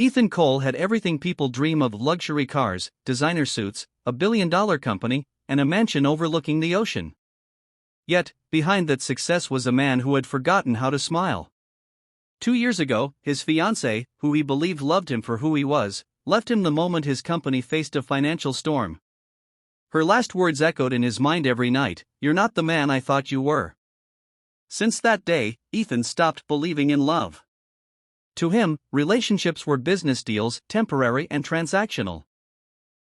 Ethan Cole had everything people dream of: luxury cars, designer suits, a billion-dollar company, and a mansion overlooking the ocean. Yet, behind that success was a man who had forgotten how to smile. 2 years ago, his fiancée, who he believed loved him for who he was, left him the moment his company faced a financial storm. Her last words echoed in his mind every night: "You're not the man I thought you were." Since that day, Ethan stopped believing in love. To him, relationships were business deals, temporary and transactional.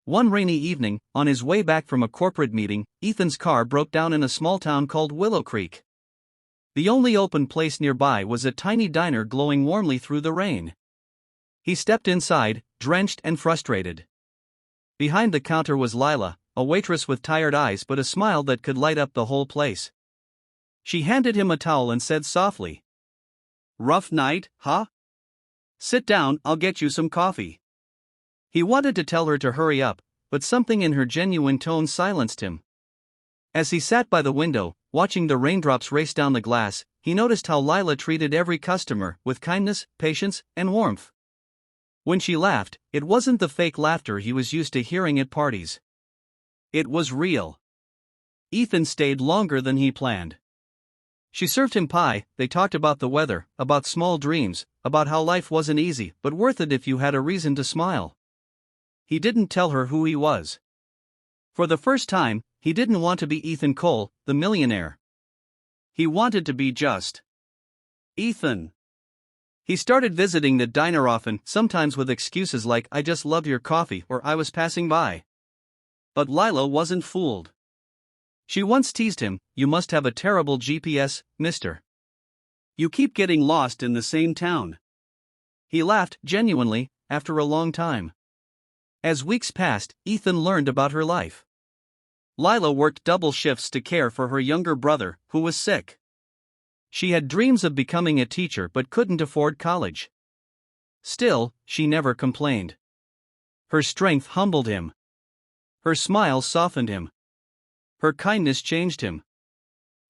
One rainy evening, on his way back from a corporate meeting, Ethan's car broke down in a small town called Willow Creek. The only open place nearby was a tiny diner glowing warmly through the rain. He stepped inside, drenched and frustrated. Behind the counter was Lila, a waitress with tired eyes but a smile that could light up the whole place. She handed him a towel and said softly, "Rough night, huh? Sit down, I'll get you some coffee." He wanted to tell her to hurry up, but something in her genuine tone silenced him. As he sat by the window, watching the raindrops race down the glass, he noticed how Lila treated every customer with kindness, patience, and warmth. When she laughed, it wasn't the fake laughter he was used to hearing at parties. It was real. Ethan stayed longer than he planned. She served him pie. They talked about the weather, about small dreams, about how life wasn't easy but worth it if you had a reason to smile. He didn't tell her who he was. For the first time, he didn't want to be Ethan Cole, the millionaire. He wanted to be just Ethan. He started visiting the diner often, sometimes with excuses like "I just love your coffee" or "I was passing by." But Lila wasn't fooled. She once teased him, "You must have a terrible GPS, mister. You keep getting lost in the same town." He laughed, genuinely, after a long time. As weeks passed, Ethan learned about her life. Lila worked double shifts to care for her younger brother, who was sick. She had dreams of becoming a teacher but couldn't afford college. Still, she never complained. Her strength humbled him. Her smile softened him. Her kindness changed him.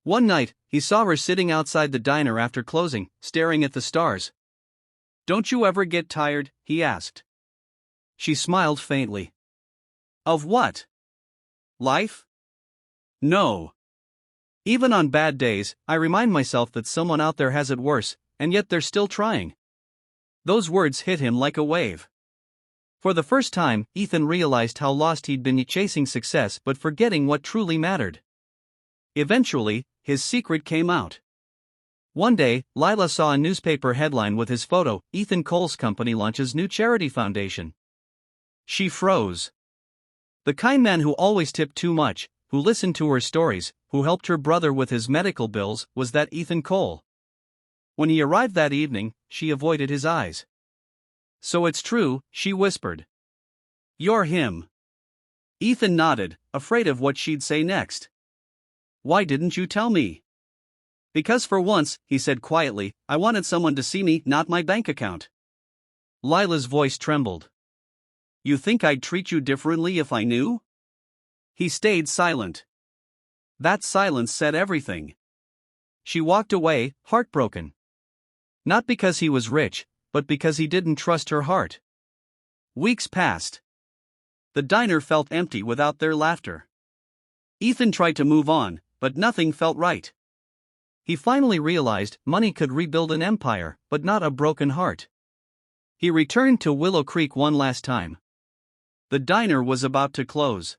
One night, he saw her sitting outside the diner after closing, staring at the stars. "Don't you ever get tired?" he asked. She smiled faintly. "Of what? Life?" "No. Even on bad days, I remind myself that someone out there has it worse, and yet they're still trying." Those words hit him like a wave. For the first time, Ethan realized how lost he'd been chasing success but forgetting what truly mattered. Eventually, his secret came out. One day, Lila saw a newspaper headline with his photo: "Ethan Cole's company launches new charity foundation." She froze. The kind man who always tipped too much, who listened to her stories, who helped her brother with his medical bills, was that Ethan Cole? When he arrived that evening, she avoided his eyes. "So it's true," she whispered. "You're him." Ethan nodded, afraid of what she'd say next. "Why didn't you tell me?" "Because for once," he said quietly, "I wanted someone to see me, not my bank account." Lila's voice trembled. "You think I'd treat you differently if I knew?" He stayed silent. That silence said everything. She walked away, heartbroken. Not because he was rich, but because he didn't trust her heart. Weeks passed. The diner felt empty without their laughter. Ethan tried to move on, but nothing felt right. He finally realized money could rebuild an empire, but not a broken heart. He returned to Willow Creek one last time. The diner was about to close.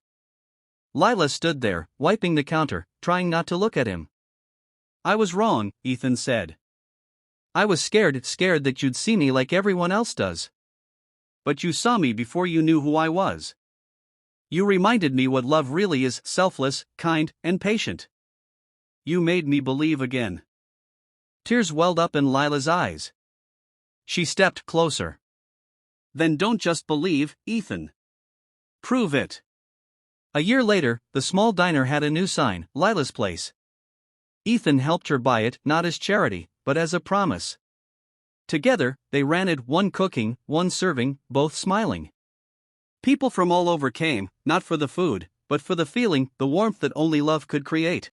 Lila stood there, wiping the counter, trying not to look at him. "I was wrong," Ethan said. "I was scared that you'd see me like everyone else does. But you saw me before you knew who I was. You reminded me what love really is: selfless, kind, and patient. You made me believe again." Tears welled up in Lila's eyes. She stepped closer. "Then don't just believe, Ethan. Prove it." A year later, the small diner had a new sign: Lila's Place. Ethan helped her buy it, not as charity, but as a promise. Together, they ran it, one cooking, one serving, both smiling. People from all over came, not for the food, but for the feeling, the warmth that only love could create.